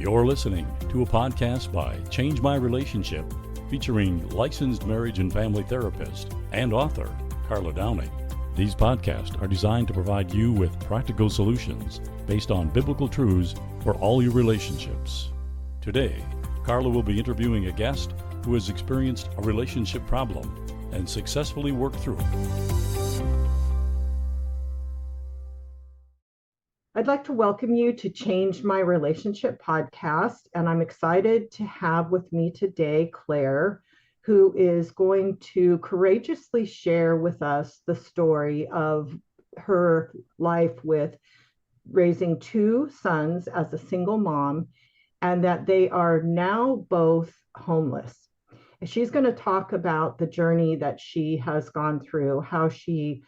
You're listening to a podcast by Change My Relationship, featuring licensed marriage and family therapist and author Karla Downing. These podcasts are designed to provide you with practical solutions based on biblical truths for all your relationships. Today, Karla will be interviewing a guest who has experienced a relationship problem and successfully worked through it. I'd like to welcome you to Change My Relationship podcast, and I'm excited to have with me today Claire, who is going to courageously share with us the story of her life with raising two sons as a single mom, and that they are now both homeless. And she's going to talk about the journey that she has gone through, how she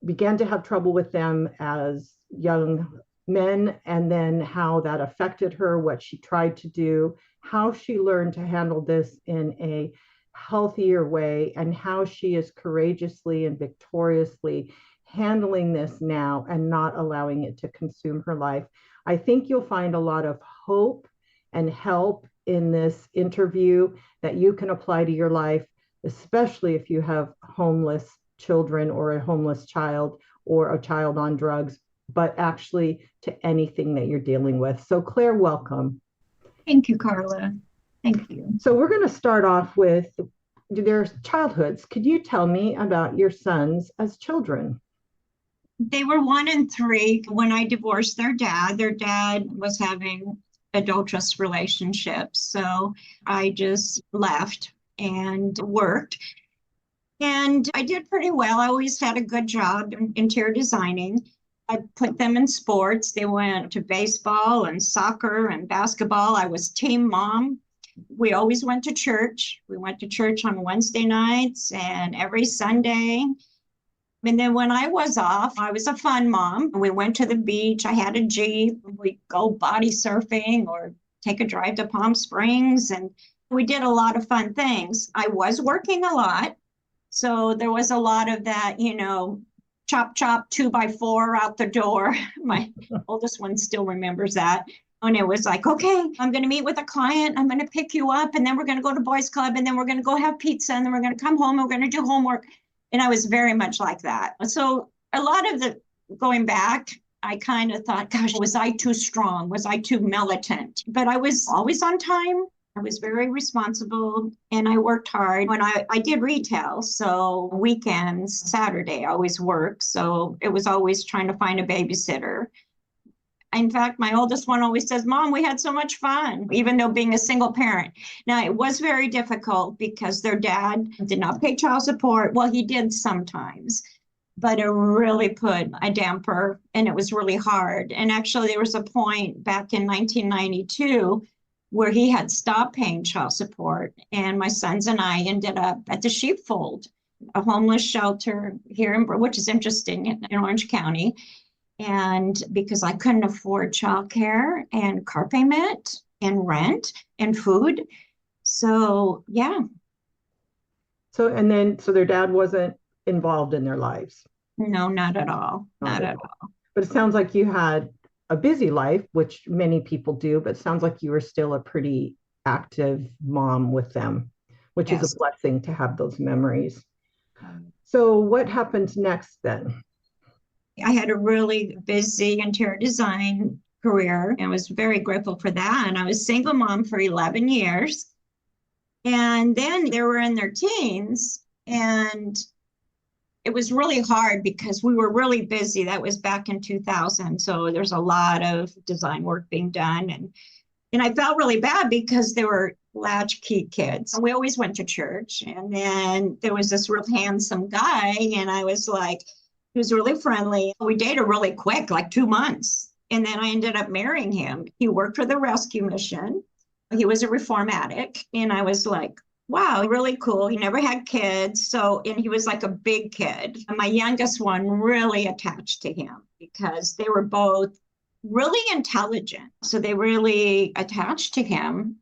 began to have trouble with them as young men, and then how that affected her, what she tried to do, how she learned to handle this in a healthier way, and how she is courageously and victoriously handling this now and not allowing it to consume her life. I think you'll find a lot of hope and help in this interview that you can apply to your life, especially if you have homeless children or a homeless child or a child on drugs, but actually to anything that you're dealing with. So Claire, welcome. Thank you, Karla. Thank you. So we're going to start off with their childhoods. Could you tell me about your sons as children? They were 1 and 3 when I divorced their dad. Their dad was having adulterous relationships. So I just left and worked. And I did pretty well. I always had a good job in interior designing. I put them in sports. They went to baseball and soccer and basketball. I was team mom. We always went to church. We went to church on Wednesday nights and every Sunday. And then when I was off, I was a fun mom. We went to the beach. I had a Jeep. We'd go body surfing or take a drive to Palm Springs. And we did a lot of fun things. I was working a lot. So there was a lot of that, chop, 2x4 out the door. My oldest one still remembers that. And it was like, okay, I'm going to meet with a client. I'm going to pick you up. And then we're going to go to boys club. And then we're going to go have pizza. And then we're going to come home. And we're going to do homework. And I was very much like that. So a lot of the going back, I kind of thought, gosh, was I too strong? Was I too militant? But I was always on time. I was very responsible and I worked hard. When I did retail, so weekends, Saturday, I always worked. So it was always trying to find a babysitter. In fact, my oldest one always says, Mom, we had so much fun, even though being a single parent. Now, it was very difficult because their dad did not pay child support. Well, he did sometimes, but it really put a damper and it was really hard. And actually, there was a point back in 1992 where he had stopped paying child support. And my sons and I ended up at the Sheepfold, a homeless shelter here, which is interesting, in Orange County. And because I couldn't afford childcare and car payment and rent and food. So, yeah. So their dad wasn't involved in their lives? No, not at all. Not at all. But it sounds like you had a busy life, which many people do, but it sounds like you were still a pretty active mom with them, which Yes. is a blessing to have those memories. So what happened next then? I had a really busy interior design career and was very grateful for that. And I was single mom for 11 years. And then they were in their teens and it was really hard because we were really busy. That was back in 2000. So there's a lot of design work being done. And I felt really bad because they were latchkey kids. We always went to church. And then there was this real handsome guy. And I was like, he was really friendly. We dated really quick, like 2 months. And then I ended up marrying him. He worked for the rescue mission. He was a reform addict. And I was like, wow, really cool. He never had kids. And he was like a big kid. And my youngest one really attached to him because they were both really intelligent. So they really attached to him.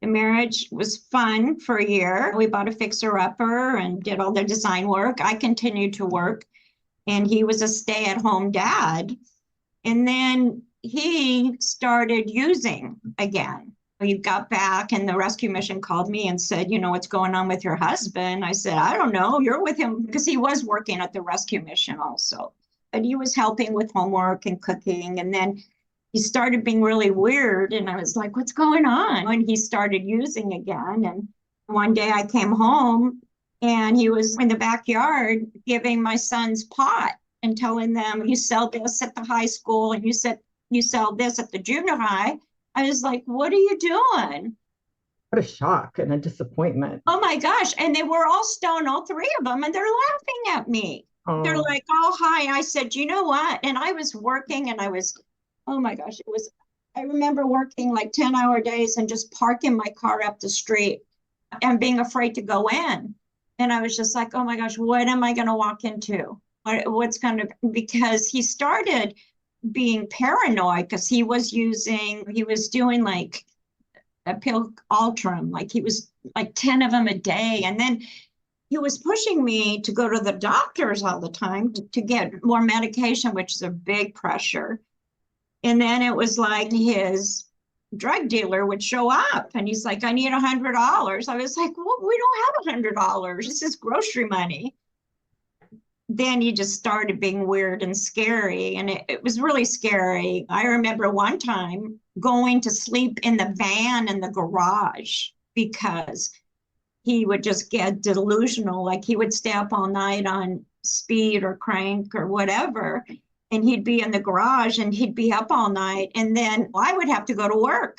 The marriage was fun for a year. We bought a fixer-upper and did all the design work. I continued to work. And he was a stay-at-home dad. And then he started using again. He got back and the rescue mission called me and said, what's going on with your husband? I said, I don't know. You're with him, because he was working at the rescue mission also. But he was helping with homework and cooking. And then he started being really weird. And I was like, what's going on? And he started using again. And one day I came home and he was in the backyard giving my sons pot and telling them, you sell this at the high school and you sell this at the junior high. I was like, what are you doing? What a shock and a disappointment. Oh my gosh. And they were all stoned, all three of them, and they're laughing at me. Oh. They're like, oh, hi. I said, you know what? And I was working and oh my gosh, I remember working like 10-hour days and just parking my car up the street and being afraid to go in. And I was just like, oh my gosh, what am I going to walk into? Because he started being paranoid because he was doing like a pill Ultram, like he was like 10 of them a day. And then he was pushing me to go to the doctors all the time to get more medication, which is a big pressure. And then it was like his drug dealer would show up and he's like, I need $100. I was like, well, we don't have $100. This is grocery money. Then he just started being weird and scary. And it was really scary. I remember one time going to sleep in the van in the garage because he would just get delusional. Like he would stay up all night on speed or crank or whatever. And he'd be in the garage and he'd be up all night. And then I would have to go to work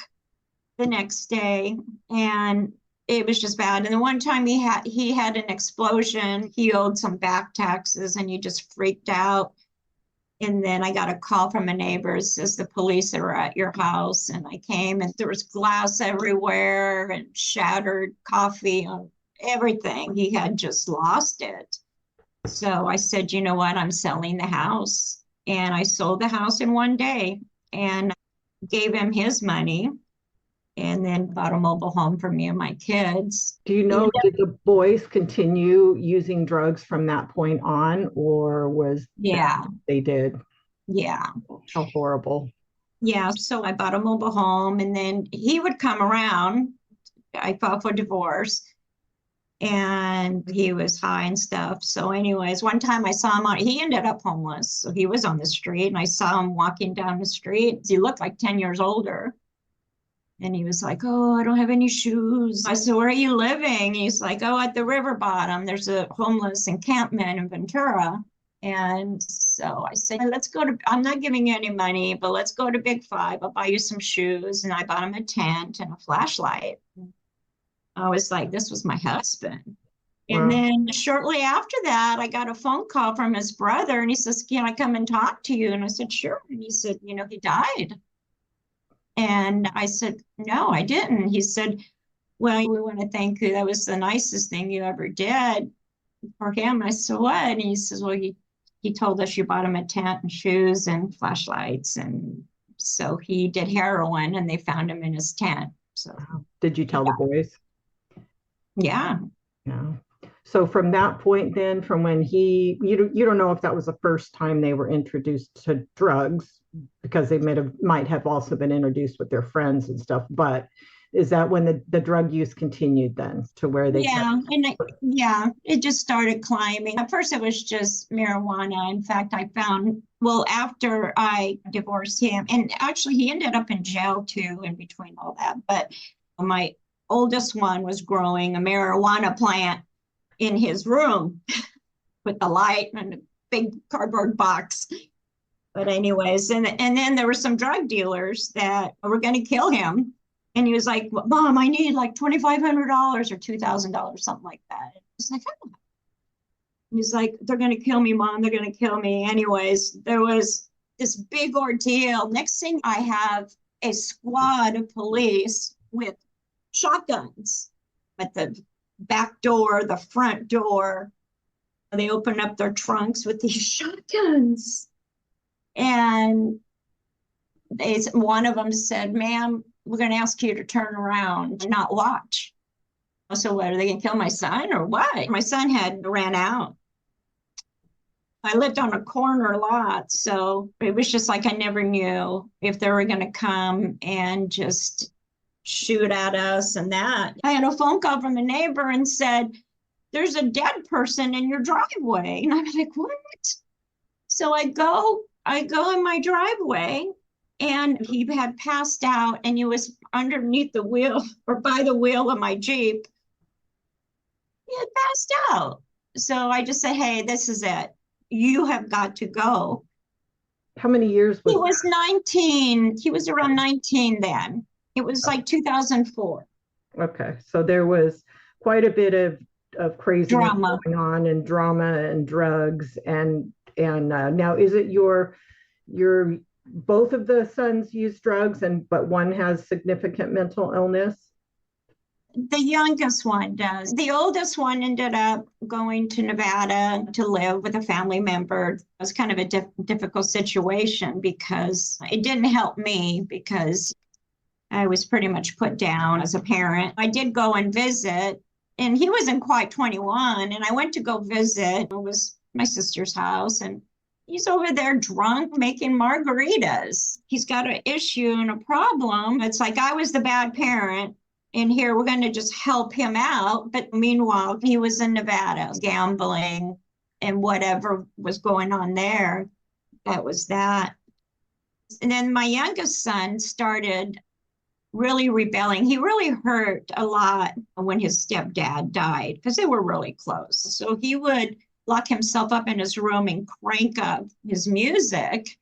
the next day. And it was just bad. And the one time he had an explosion. He owed some back taxes and he just freaked out. And then I got a call from a neighbor, says the police are at your house. And I came and there was glass everywhere and shattered coffee on everything. He had just lost it. So I said, you know what? I'm selling the house. And I sold the house in one day and gave him his money. And then bought a mobile home for me and my kids. Do you know, did the boys continue using drugs from that point on, or they did? Yeah. How horrible. Yeah. So I bought a mobile home and then he would come around. I filed for divorce and he was high and stuff. So anyways, one time I saw him he ended up homeless. So he was on the street and I saw him walking down the street. He looked like 10 years older. And he was like, oh, I don't have any shoes. I said, where are you living? He's like, oh, at the river bottom. There's a homeless encampment in Ventura. And so I said, let's go I'm not giving you any money, but let's go to Big Five. I'll buy you some shoes. And I bought him a tent and a flashlight. I was like, this was my husband. Wow. And then shortly after that, I got a phone call from his brother. And he says, can I come and talk to you? And I said, sure. And he said, he died. And I said, no, I didn't. He said, well, we want to thank you. That was the nicest thing you ever did for him. I said, what? And he says, well, he told us you bought him a tent and shoes and flashlights. And so he did heroin and they found him in his tent. So did you tell the boys? Yeah. Yeah. So from that point then, from when you don't know if that was the first time they were introduced to drugs, because they might have also been introduced with their friends and stuff, but is that when the drug use continued then to where they it just started climbing. At first it was just marijuana. In fact, I found, after I divorced him, and actually he ended up in jail too in between all that, but my oldest one was growing a marijuana plant in his room with the light and a big cardboard box. But anyways, and then there were some drug dealers that were going to kill him. And he was like, Mom, I need like $2,500 or $2,000, something like that. I was like, oh. He's like, they're going to kill me, Mom. They're going to kill me. Anyways, there was this big ordeal. Next thing, I have a squad of police with shotguns at the back door, the front door. They open up their trunks with these shotguns. And one of them said, ma'am, we're going to ask you to turn around and not watch. So what, are they going to kill my son or what? My son had ran out. I lived on a corner lot, so it was just like I never knew if they were going to come and just shoot at us and that. I had a phone call from a neighbor and said, there's a dead person in your driveway. And I was like, what? So I go in my driveway and he had passed out and he was underneath the wheel or by the wheel of my Jeep. He had passed out. So I just said, hey, this is it. You have got to go. How many years was He was 19. He was around 19 then. It was like 2004. Okay, so there was quite a bit of craziness Drama. going on, and drama and drugs, and now is it your both of the sons use drugs, but one has significant mental illness? The youngest one does. The oldest one ended up going to Nevada to live with a family member. It was kind of a difficult situation because it didn't help me because I was pretty much put down as a parent. I did go and visit, and he wasn't quite 21, and I went to go visit. It was my sister's house, and he's over there drunk making margaritas. He's got an issue and a problem. It's like I was the bad parent. And here we're going to just help him out. But meanwhile, he was in Nevada gambling and whatever was going on there. That was that. And then my youngest son started really rebelling. He really hurt a lot when his stepdad died because they were really close. So he would lock himself up in his room and crank up his music.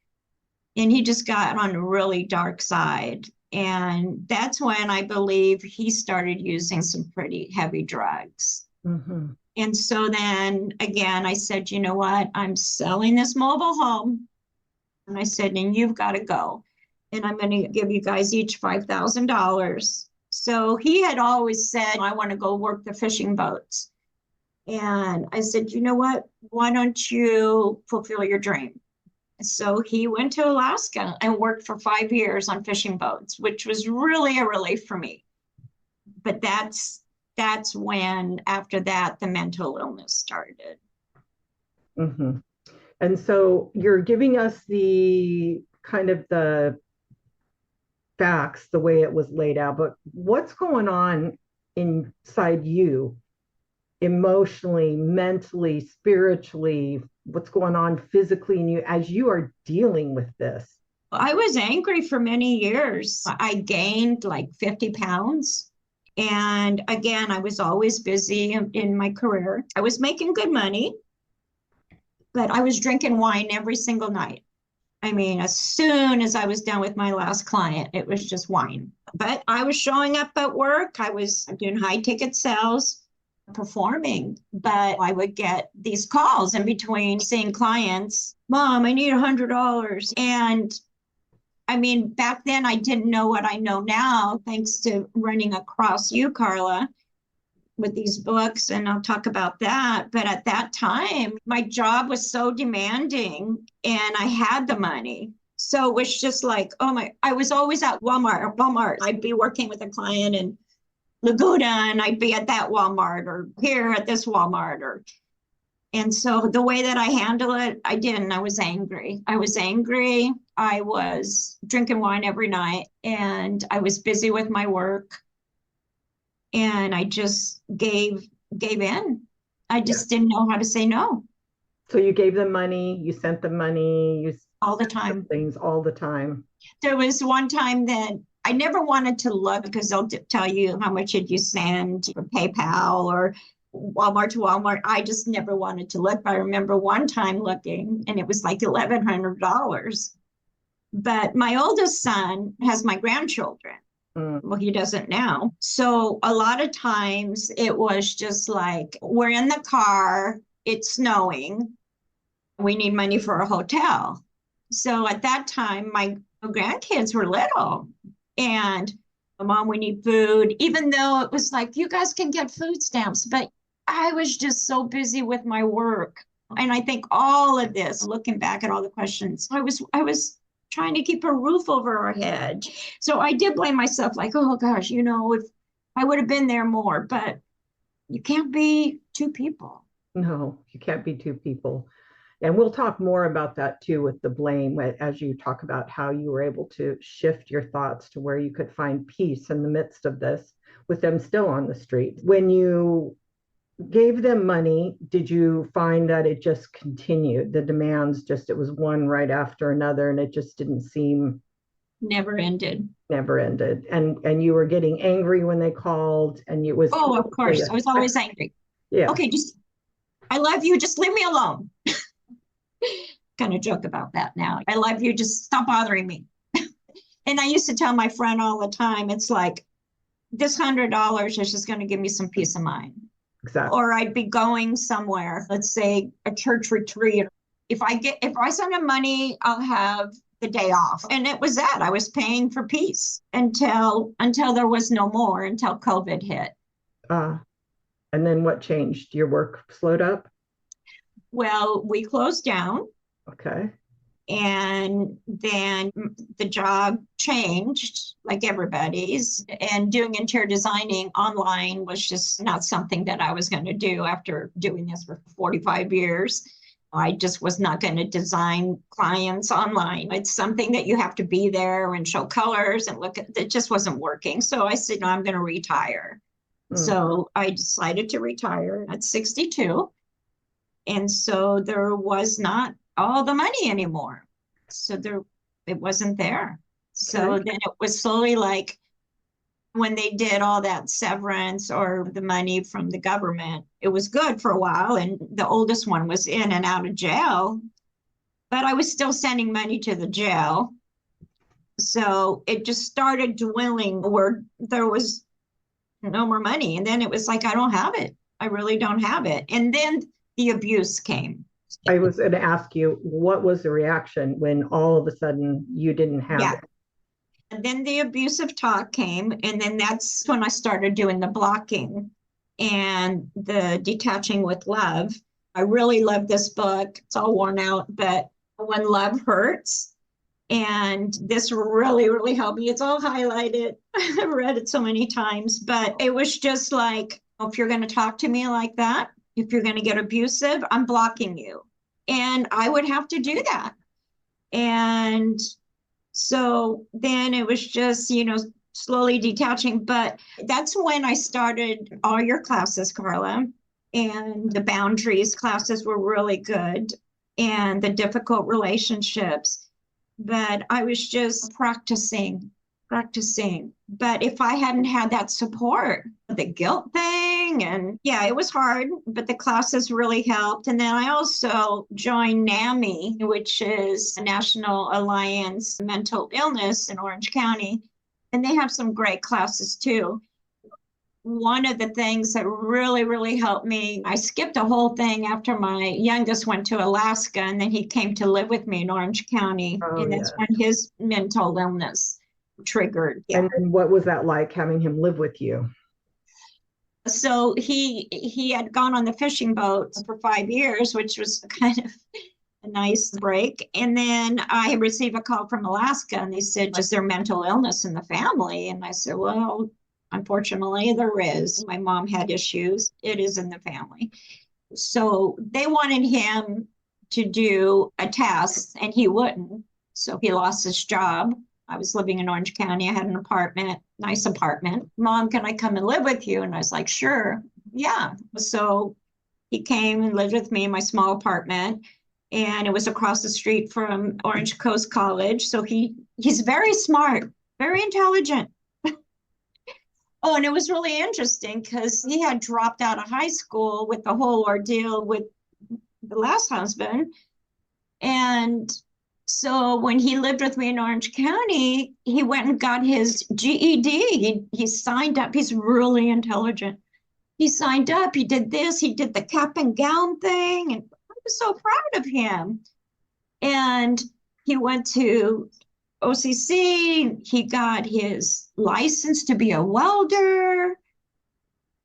And he just got on a really dark side. And that's when I believe he started using some pretty heavy drugs. Mm-hmm. And so then again, I said, you know what? I'm selling this mobile home. And I said, and you've got to go. And I'm going to give you guys each $5,000. So he had always said, I want to go work the fishing boats. And I said, you know what? Why don't you fulfill your dream? So he went to Alaska and worked for 5 years on fishing boats, which was really a relief for me. But that's when, after that, the mental illness started. Mm-hmm. And so you're giving us the kind of the facts, the way it was laid out, but what's going on inside you emotionally, mentally, spiritually? What's going on physically in you as you are dealing with this? I was angry for many years. I gained like 50 pounds. And again, I was always busy in my career. I was making good money, but I was drinking wine every single night. I mean, as soon as I was done with my last client, it was just wine. But I was showing up at work. I was doing high ticket sales, performing, but I would get these calls in between seeing clients. Mom, I need $100. And I mean, back then I didn't know what I know now, thanks to running across you, Karla, with these books. And I'll talk about that. But at that time, my job was so demanding and I had the money. So it was just like, I was always at Walmart. I'd be working with a client in Laguna and I'd be at that Walmart or here at this Walmart. And so the way that I handle it, I didn't. I was angry. I was drinking wine every night and I was busy with my work. And I just gave in. I just didn't know how to say no. So you gave them money, you sent them money, you all the time. Things all the time. There was one time that I never wanted to look because they'll tell you how much did you send for PayPal or Walmart to Walmart. I just never wanted to look. I remember one time looking and it was like $1,100. But my oldest son has my grandchildren. Well, he doesn't now. So a lot of times it was just like, we're in the car, it's snowing, we need money for a hotel. So at that time, my grandkids were little and Mom, we need food, even though it was like, you guys can get food stamps, but I was just so busy with my work. And I think all of this, looking back at all the questions, I was trying to keep a roof over our head. So I did blame myself, like, oh gosh, if I would have been there more, but you can't be two people. No, you can't be two people. And we'll talk more about that too with the blame as you talk about how you were able to shift your thoughts to where you could find peace in the midst of this with them still on the street. When you gave them money, did you find that it just continued? The demands just, it was one right after another and it just didn't seem Never ended. never ended. And you were getting angry when they called and it was Oh, of course. I was always angry. yeah. Okay, just I love you, just leave me alone. Kind of joke about that now. I love you, just stop bothering me. And I used to tell my friend all the time, it's like, this $100 is just going to give me some peace of mind. Exactly. Or I'd be going somewhere, let's say a church retreat. If I send them money, I'll have the day off. And it was that I was paying for peace until there was no more, until COVID hit. And then what changed? Your work slowed up? Well, we closed down. Okay. And then the job changed, like everybody's, and doing interior designing online was just not something that I was going to do after doing this for 45 years. I just was not going to design clients online. It's something that you have to be there and show colors and look at. It just wasn't working. So I said, no, I'm going to retire. So I decided to retire at 62. And so there was not all the money anymore. So it wasn't there. So then it was slowly like when they did all that severance or the money from the government, it was good for a while. And the oldest one was in and out of jail, but I was still sending money to the jail. So it just started dwindling where there was no more money. And then it was like, I don't have it. I really don't have it. And then the abuse came. I was going to ask you, what was the reaction when all of a sudden you didn't have it? And then the abusive talk came, and then that's when I started doing the blocking and the detaching with love. I really love this book. It's all worn out, but When Love Hurts. And this really, really helped me. It's all highlighted. I've read it so many times, but it was just like, if you're going to talk to me like that, if you're going to get abusive, I'm blocking you. And I would have to do that. And so then it was just, slowly detaching. But that's when I started all your classes, Karla. And the boundaries classes were really good. And the difficult relationships. But I was just practicing. But if I hadn't had that support, the guilt thing, and yeah, it was hard, but the classes really helped. And then I also joined NAMI, which is a National Alliance Mental Illness in Orange County. And they have some great classes too. One of the things that really, really helped me, I skipped a whole thing after my youngest went to Alaska, and then he came to live with me in Orange County. And that's when his mental illness triggered. Yeah. And then what was that like, having him live with you? So he had gone on the fishing boat for 5 years, which was kind of a nice break. And then I received a call from Alaska, and they said, is there mental illness in the family? And I said, well, unfortunately, there is. My mom had issues. It is in the family. So they wanted him to do a test, and he wouldn't. So he lost his job. I was living in Orange County. I had an apartment, nice apartment. Mom, can I come and live with you? And I was like, sure. Yeah. So he came and lived with me in my small apartment. And it was across the street from Orange Coast College. So he's very smart, very intelligent. Oh, and it was really interesting because he had dropped out of high school with the whole ordeal with the last husband. And so when he lived with me in Orange County, he went and got his GED. He signed up. He's really intelligent. He signed up. He did this. He did the cap and gown thing. And I was so proud of him. And he went to OCC. He got his license to be a welder.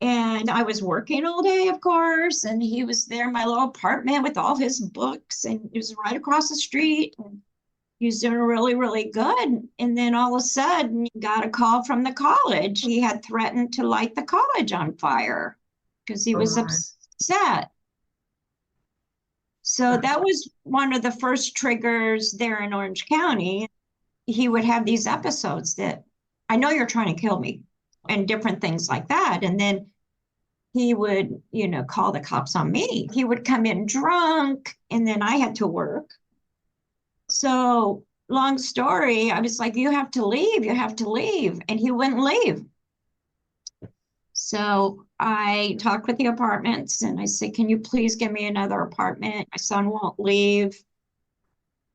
And I was working all day, of course. And he was there in my little apartment with all his books. And it was right across the street. And he was doing really, really good. And then all of a sudden, he got a call from the college. He had threatened to light the college on fire because he was upset. So that was one of the first triggers there in Orange County. He would have these episodes that, I know you're trying to kill me, and different things like that. And then he would, call the cops on me. He would come in drunk, and then I had to work. So long story, I was like, you have to leave, you have to leave. And he wouldn't leave. So I talked with the apartments and I said, can you please give me another apartment? My son won't leave.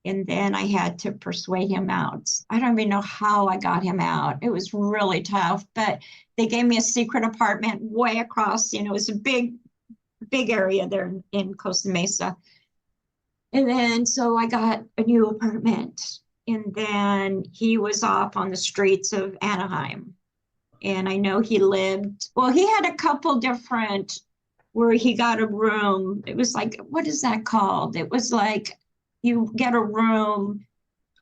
And then I had to persuade him out. I don't even know how I got him out. It was really tough, but they gave me a secret apartment way across, it was a big area there in Costa Mesa. And then so I got a new apartment, and then he was off on the streets of Anaheim. And I know he had a couple different where he got a room. It was like, what is that called? It was like you get a room.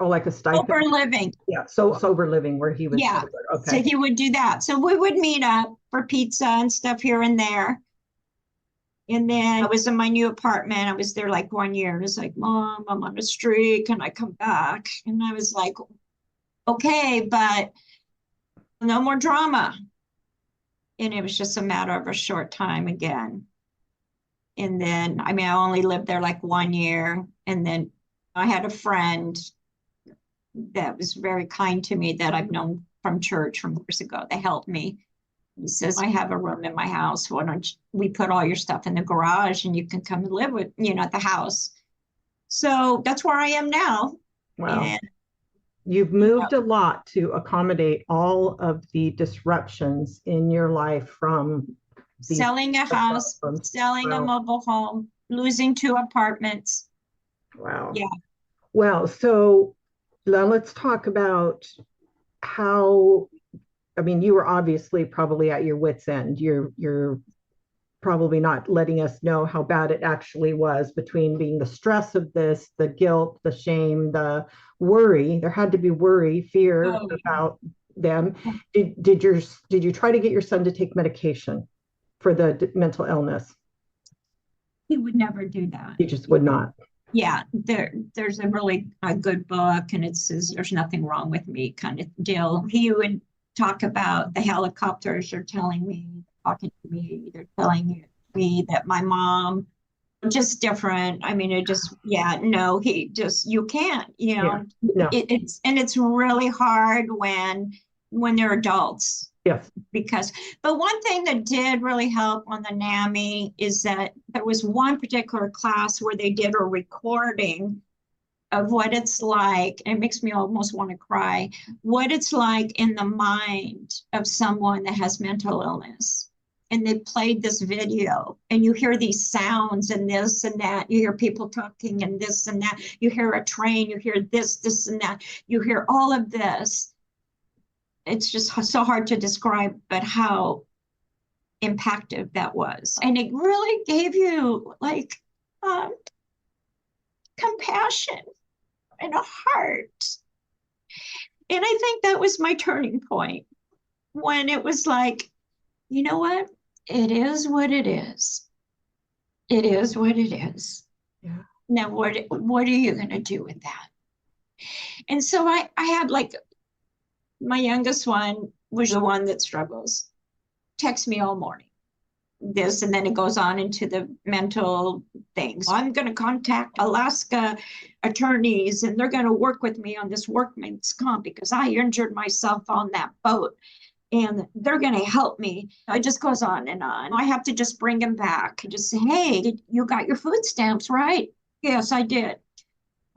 Oh, like a stipend. Sober living. Yeah, so sober living where he was. Yeah, sober. Okay. So he would do that. So we would meet up for pizza and stuff here and there. And then I was in my new apartment. I was there like 1 year. And it's like, Mom, I'm on the street. Can I come back? And I was like, okay, but no more drama. And it was just a matter of a short time again. And then, I only lived there like 1 year. And then I had a friend that was very kind to me that I've known from church from years ago. They helped me. He says, I have a room in my house. Why don't we put all your stuff in the garage and you can come and live with, at the house. So that's where I am now. Wow. And, you've moved a lot to accommodate all of the disruptions in your life, from selling a house, selling a mobile home, losing 2 apartments. Wow. Yeah. Well, so now let's talk about how, you were obviously probably at your wit's end. You're probably not letting us know how bad it actually was, between being the stress of this, the guilt, the shame, the worry. There had to be worry, fear about them. Did you try to get your son to take medication for the mental illness? He would never do that. He just would not. Yeah, there's a good book, and it says there's nothing wrong with me kind of deal. He would talk about the helicopters are talking to me, they're telling me that my mom, just different. It just, no, you can't, Yeah, no. It's really hard when they're adults. Yes. But one thing that did really help on the NAMI is that there was one particular class where they did a recording of what it's like, and it makes me almost want to cry, what it's like in the mind of someone that has mental illness. And they played this video, and you hear these sounds and this and that. You hear people talking and this and that. You hear a train, you hear this and that. You hear all of this. It's just so hard to describe, but how impactful that was. And it really gave you like compassion and a heart. And I think that was my turning point, when it was like, you know what? It is what it is. It is what it is. Yeah. Now, what are you going to do with that? And so I had like, my youngest one was the one that struggles. Texts me all morning. This, and then it goes on into the mental things. I'm going to contact Alaska attorneys, and they're going to work with me on this workman's comp because I injured myself on that boat, and they're going to help me. It just goes on and on. I have to just bring him back and just say, hey, you got your food stamps, right? Yes, I did.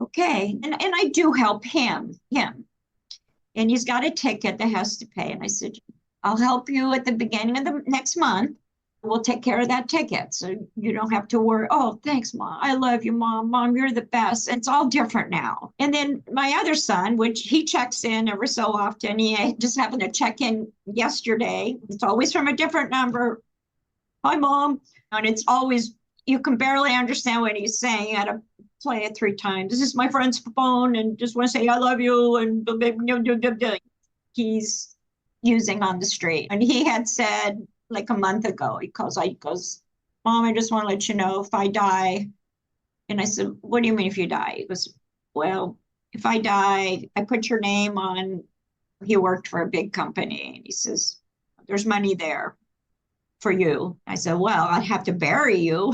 Okay. And I do help him. And he's got a ticket that has to pay. And I said, I'll help you at the beginning of the next month. We'll take care of that ticket. So you don't have to worry. Oh, thanks, Mom. I love you, Mom. Mom, you're the best. It's all different now. And then my other son, which he checks in every so often. He just happened to check in yesterday. It's always from a different number. Hi, Mom. And it's always, you can barely understand what he's saying. You got to play it 3 times. This is my friend's phone, and just want to say I love you. And he's using on the street. And he had said like a month ago, he goes, Mom, I just want to let you know, if I die, And I said, what do you mean if you die? He goes, well, if I die, I put your name on, he worked for a big company. And he says, there's money there for you. I said, well, I'd have to bury you.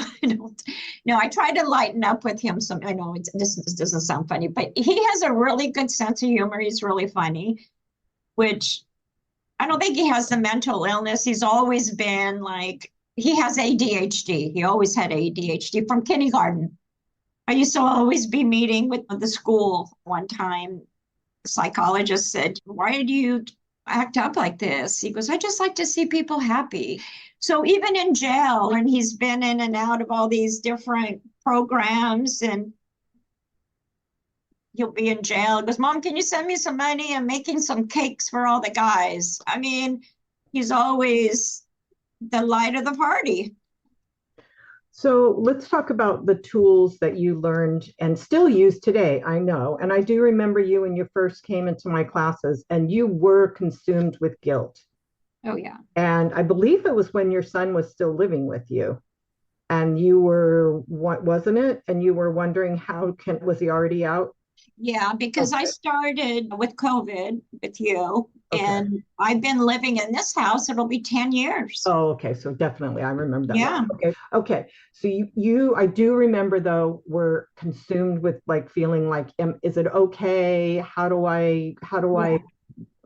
No, I tried to lighten up with him. Some, I know this doesn't sound funny, but he has a really good sense of humor. He's really funny, which I don't think he has the mental illness. He's always been like, he has ADHD. He always had ADHD from kindergarten. I used to always be meeting with the school. One time, the psychologist said, why do you act up like this? He goes, I just like to see people happy. So even in jail, and he's been in and out of all these different programs, and he'll be in jail. He goes, Mom, can you send me some money? I'm making some cakes for all the guys. I mean, he's always the light of the party. So let's talk about the tools that you learned and still use today. I know. And I do remember you when you first came into my classes and you were consumed with guilt. Oh, yeah. And I believe it was when your son was still living with you. And you were, what wasn't it? And you were wondering was he already out? Yeah, because I started with COVID with you, and I've been living in this house. It'll be 10 years. Oh, okay. So definitely, I remember that. Yeah. Okay. So I do remember though, were consumed with like feeling like, is it okay? How do I,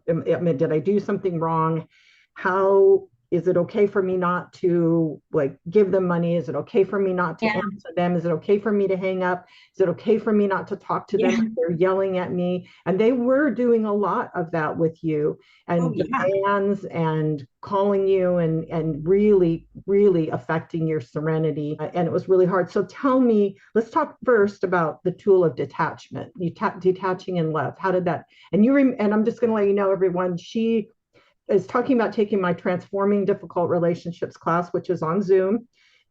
did I do something wrong? How is it okay for me not to like give them money? Is it okay for me not to answer them? Is it okay for me to hang up? Is it okay for me not to talk to them if they're yelling at me? And they were doing a lot of that with you, and demands and calling you and really, really affecting your serenity. And it was really hard. So tell me, let's talk first about the tool of detachment, detaching in love. How did that, and I'm just going to let you know, everyone, she is talking about taking my Transforming Difficult Relationships class, which is on Zoom.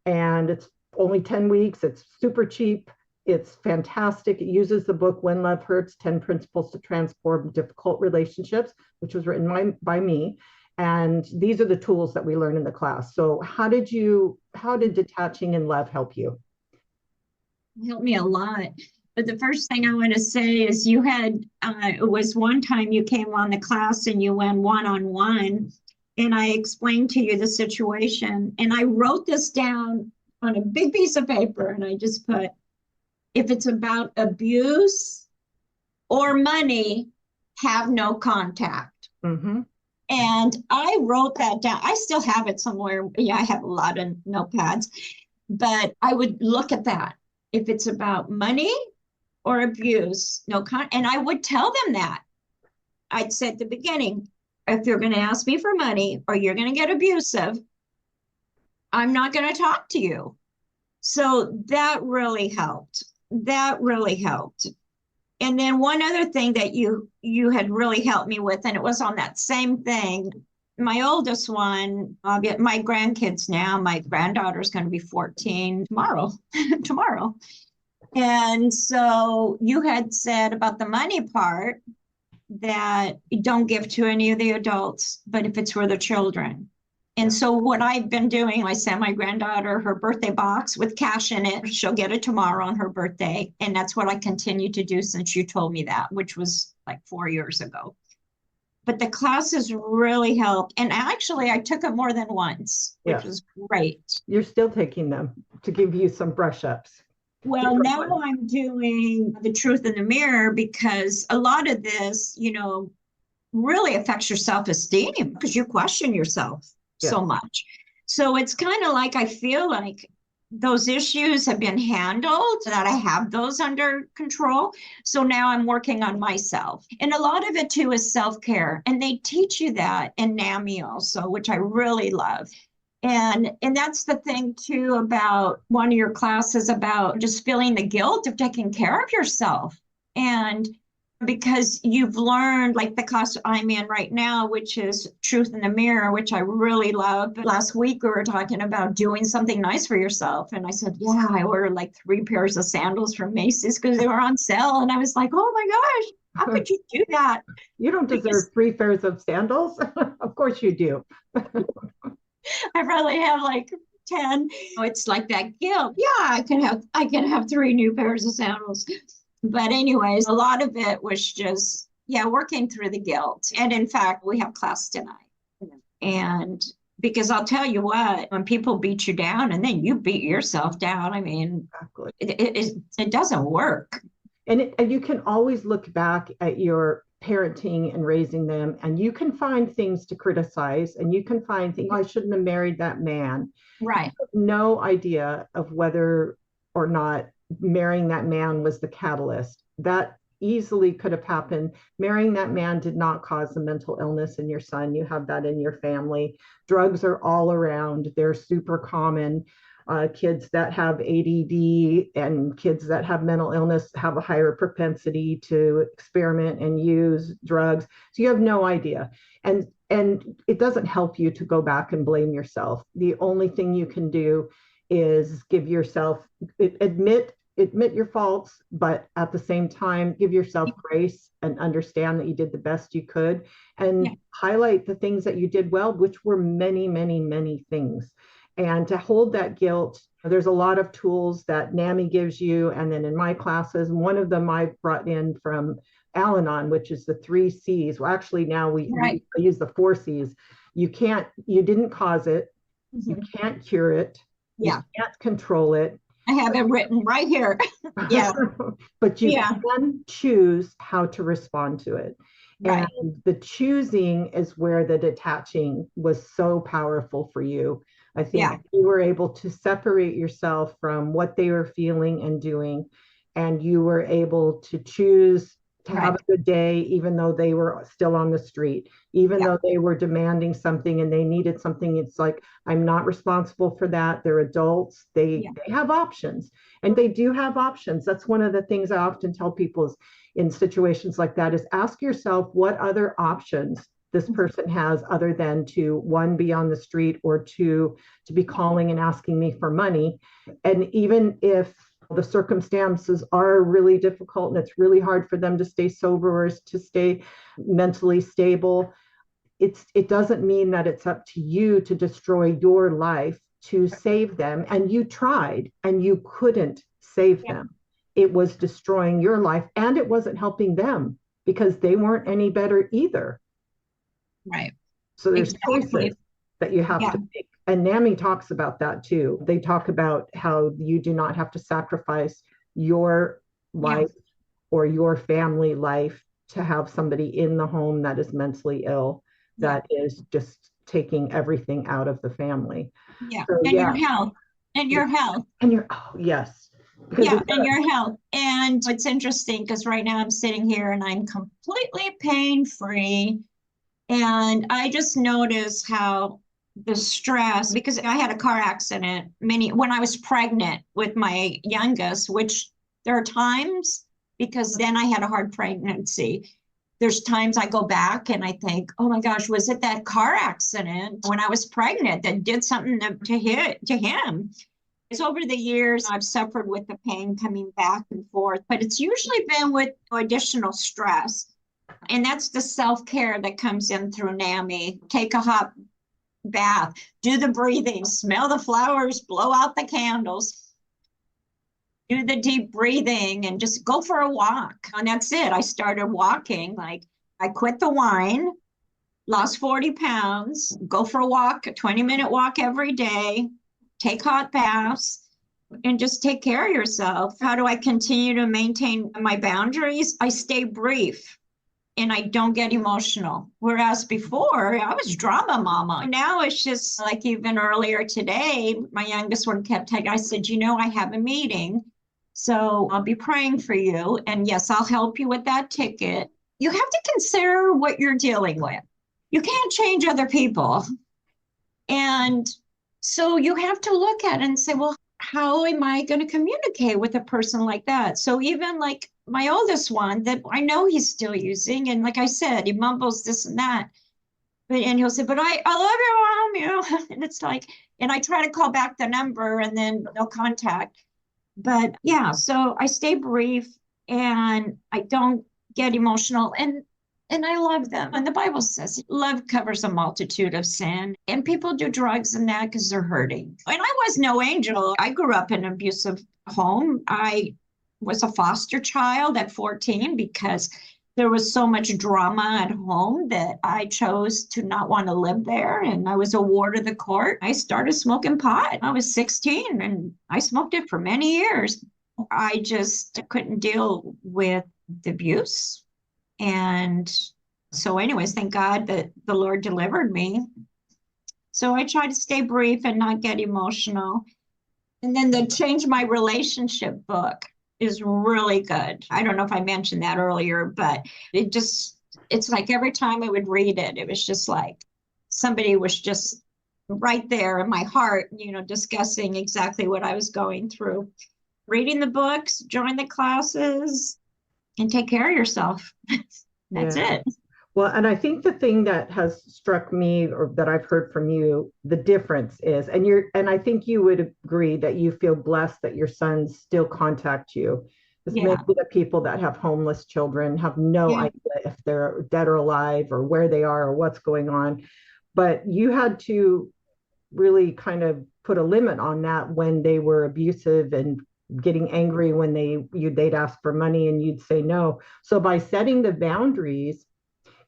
And it's only 10 weeks. It's super cheap. It's fantastic. It uses the book When Love Hurts, 10 Principles to Transform Difficult Relationships, which was written by me. And these are the tools that we learn in the class. So how did detaching in love help you? It helped me a lot. But the first thing I want to say is you had, it was one time you came on the class and you went one-on-one, and I explained to you the situation. And I wrote this down on a big piece of paper, and I just put, if it's about abuse or money, have no contact. Mm-hmm. And I wrote that down. I still have it somewhere. Yeah, I have a lot of notepads, but I would look at that. If it's about money or abuse, and I would tell them that. I'd say at the beginning, if you're going to ask me for money or you're going to get abusive, I'm not going to talk to you. So that really helped. And then one other thing that you had really helped me with, and it was on that same thing. My oldest one, my grandkids now, my granddaughter's going to be 14 tomorrow. And so you had said about the money part that you don't give to any of the adults, but if it's for the children. And so what I've been doing, I sent my granddaughter her birthday box with cash in it. She'll get it tomorrow on her birthday. And that's what I continue to do since you told me that, which was like 4 years ago. But the classes really helped. And actually, I took it more than once, which was great. You're still taking them to give you some brush ups. Well, now I'm doing the truth in the mirror because a lot of this, really affects your self-esteem because you question yourself so much. So it's kind of like I feel like those issues have been handled, that I have those under control. So now I'm working on myself. And a lot of it too is self-care. And they teach you that in NAMI also, which I really love. And that's the thing too about one of your classes about just feeling the guilt of taking care of yourself. And because you've learned, like the class I'm in right now, which is Truth in the Mirror, which I really love. Last week we were talking about doing something nice for yourself. And I said, I ordered like 3 pairs of sandals from Macy's because they were on sale. And I was like, oh my gosh, how could you do that? You don't deserve 3 pairs of sandals. Of course you do. I probably have like 10. It's like that guilt. Yeah, I can have 3 new pairs of sandals. But anyways, a lot of it was just, yeah, working through the guilt. And in fact, we have class tonight. And because I'll tell you what, when people beat you down and then you beat yourself down, I mean, Exactly. it doesn't work. And you can always look back at your parenting and raising them, and you can find things to criticize, and you can find things, I shouldn't have married that man. Right. No idea of whether or not marrying that man was the catalyst. That easily could have happened. Marrying that man did not cause the mental illness in your son. You have that in your family. Drugs are all around. They're super common. Kids that have ADD and kids that have mental illness have a higher propensity to experiment and use drugs. So you have no idea. And it doesn't help you to go back and blame yourself. The only thing you can do is give yourself, admit your faults, but at the same time, give yourself grace and understand that you did the best you could, and highlight the things that you did well, which were many, many, many things. And to hold that guilt, there's a lot of tools that NAMI gives you. And then in my classes, one of them I brought in from Al-Anon, which is the 3 C's. Well, actually now we use the 4 C's. You didn't cause it. Mm-hmm. You can't cure it. You can't control it. I have it written right here. Yeah. But you can choose how to respond to it. Right. And the choosing is where the detaching was so powerful for you. I think you were able to separate yourself from what they were feeling and doing, and you were able to choose to have a good day, even though they were still on the street, even though they were demanding something and they needed something. It's like, I'm not responsible for that. They're adults. They have options, and they do have options. That's one of the things I often tell people is, in situations like that, is ask yourself what other options this person has other than to, 1, be on the street, or 2, to be calling and asking me for money. And even if the circumstances are really difficult and it's really hard for them to stay sober or to stay mentally stable, it doesn't mean that it's up to you to destroy your life to save them. And you tried and you couldn't save them. It was destroying your life, and it wasn't helping them because they weren't any better either. Right. So there's choices that you have to make. And NAMI talks about that too. They talk about how you do not have to sacrifice your life or your family life to have somebody in the home that is mentally ill, that is just taking everything out of the family. Yeah. So, and your health. And your health. And your, yes. And your health. And it's interesting because right now I'm sitting here and I'm completely pain-free. And I just noticed how the stress, because I had a car accident when I was pregnant with my youngest, which there are times, because then I had a hard pregnancy. There's times I go back and I think, oh my gosh, was it that car accident when I was pregnant that did something to him? It's over the years, I've suffered with the pain coming back and forth, but it's usually been with additional stress. And that's the self-care that comes in through NAMI. Take a hot bath, do the breathing, smell the flowers, blow out the candles, do the deep breathing, and just go for a walk. And that's it. I started walking. Like, I quit the wine, lost 40 pounds, go for a walk, a 20-minute walk every day, take hot baths, and just take care of yourself. How do I continue to maintain my boundaries? I stay brief. And I don't get emotional. Whereas before, I was drama mama. Now it's just like, even earlier today, my youngest one kept telling, I said, I have a meeting, so I'll be praying for you. And yes, I'll help you with that ticket. You have to consider what you're dealing with. You can't change other people. And so you have to look at it and say, well, how am I going to communicate with a person like that? So even like my oldest one, that I know he's still using, and like I said, he mumbles this and that, and he'll say, but I love you, Mom, and it's like, and I try to call back the number and then no contact. But yeah, so I stay brief and I don't get emotional. And And I love them. And the Bible says love covers a multitude of sin. And people do drugs and that because they're hurting. And I was no angel. I grew up in an abusive home. I was a foster child at 14 because there was so much drama at home that I chose to not want to live there. And I was a ward of the court. I started smoking pot. I was 16 and I smoked it for many years. I just couldn't deal with the abuse. And so, anyways, thank God that the Lord delivered me. So I try to stay brief and not get emotional. And then the Change My Relationship book is really good. I don't know if I mentioned that earlier, but it's like every time I would read it, it was just like somebody was just right there in my heart, discussing exactly what I was going through. Reading the books, join the classes, and take care of yourself. That's it. Well, and I think the thing that has struck me or that I've heard from you, the difference is, and I think you would agree that you feel blessed that your sons still contact you. Because maybe the people that have homeless children have no idea if they're dead or alive or where they are or what's going on. But you had to really kind of put a limit on that when they were abusive and getting angry when they'd ask for money and you'd say no. So by setting the boundaries,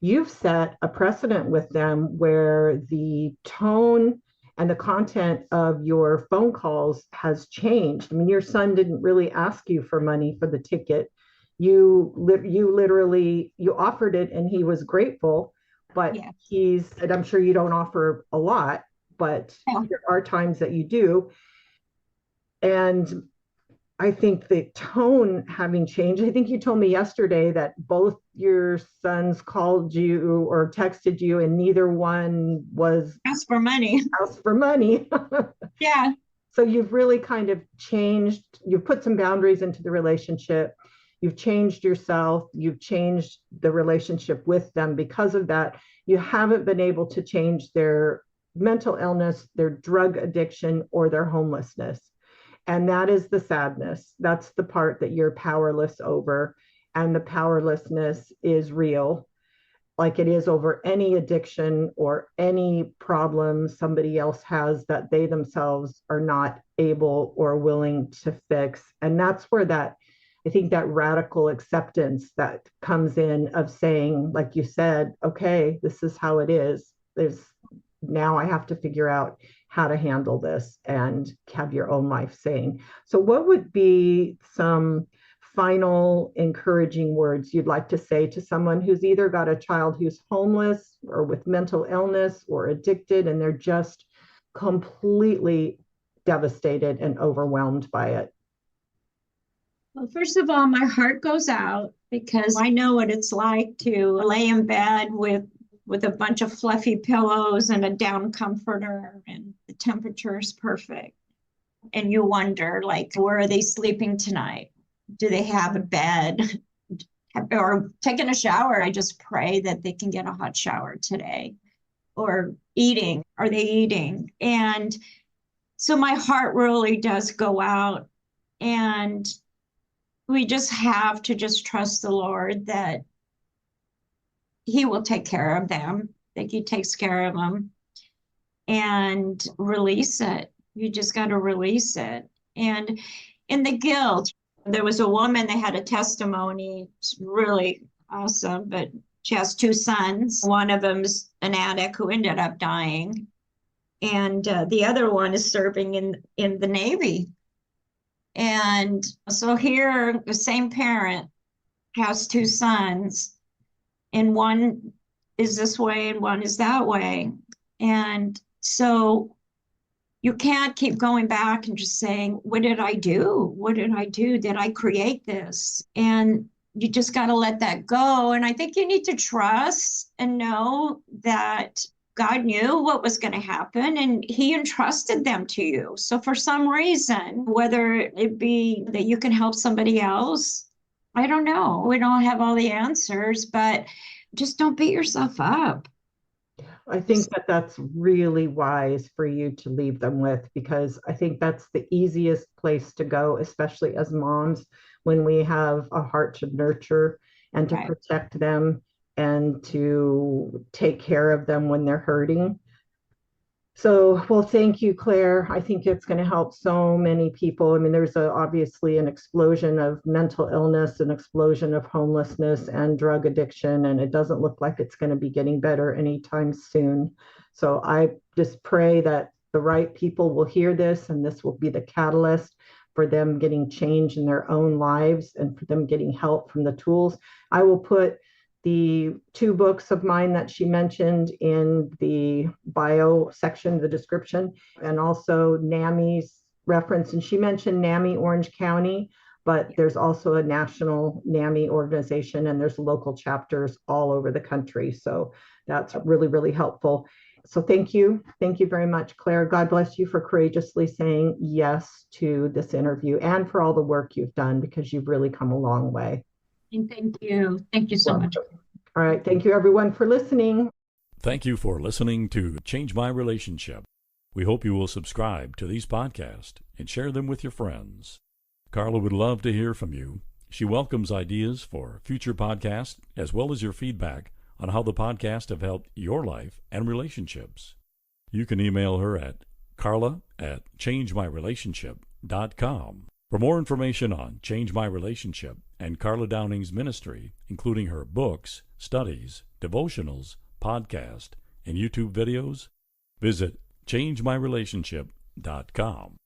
you've set a precedent with them where the tone and the content of your phone calls has changed. I mean, your son didn't really ask you for money for the ticket. You literally offered it and he was grateful, but and I'm sure you don't offer a lot, but there are times that you do. And I think the tone having changed. I think you told me yesterday that both your sons called you or texted you and neither one was asked for money. Yeah. So you've really kind of changed, you've put some boundaries into the relationship. You've changed yourself. You've changed the relationship with them. Because of that, you haven't been able to change their mental illness, their drug addiction, or their homelessness. And that is the sadness. That's the part that you're powerless over. And the powerlessness is real, like it is over any addiction or any problem somebody else has that they themselves are not able or willing to fix. And that's where I think that radical acceptance that comes in of saying, like you said, okay, this is how it is. Now I have to figure out how to handle this and have your own life saying. So what would be some final encouraging words you'd like to say to someone who's either got a child who's homeless or with mental illness or addicted, and they're just completely devastated and overwhelmed by it? Well, first of all, my heart goes out because I know what it's like to lay in bed with a bunch of fluffy pillows and a down comforter, and the temperature is perfect. And you wonder, like, where are they sleeping tonight? Do they have a bed? Or taking a shower? I just pray that they can get a hot shower today. Or eating. Are they eating? And so my heart really does go out. And we just have to just trust the Lord that He will take care of them, that He takes care of them, and release it. You just got to release it. And in the guilt, there was a woman that had a testimony. It's really awesome, but she has two sons. One of them's an addict who ended up dying. And the other one is serving in the Navy. And so here, the same parent has two sons, and one is this way and one is that way. And so you can't keep going back and just saying, what did I do? What did I do? Did I create this? And you just got to let that go. And I think you need to trust and know that God knew what was going to happen and He entrusted them to you. So for some reason, whether it be that you can help somebody else, I don't know. We don't have all the answers, but just don't beat yourself up. I think that that's really wise for you to leave them with, because I think that's the easiest place to go, especially as moms, when we have a heart to nurture and to protect them and to take care of them when they're hurting. So, well, thank you, Claire. I think it's going to help so many people. I mean, there's obviously an explosion of mental illness, an explosion of homelessness and drug addiction, and it doesn't look like it's going to be getting better anytime soon. So I just pray that the right people will hear this, and this will be the catalyst for them getting change in their own lives and for them getting help from the tools. I will put the 2 books of mine that she mentioned in the bio section, the description, and also NAMI's reference. And she mentioned NAMI Orange County, but there's also a national NAMI organization, and there's local chapters all over the country. So that's really, really helpful. So thank you. Thank you very much, Claire. God bless you for courageously saying yes to this interview and for all the work you've done, because you've really come a long way. And thank you. Thank you so much. All right. Thank you, everyone, for listening. Thank you for listening to Change My Relationship. We hope you will subscribe to these podcasts and share them with your friends. Karla would love to hear from you. She welcomes ideas for future podcasts as well as your feedback on how the podcast have helped your life and relationships. You can email her at karla@changemyrelationship.com. For more information on Change My Relationship and Karla Downing's ministry, including her books, studies, devotionals, podcast, and YouTube videos, visit changemyrelationship.com.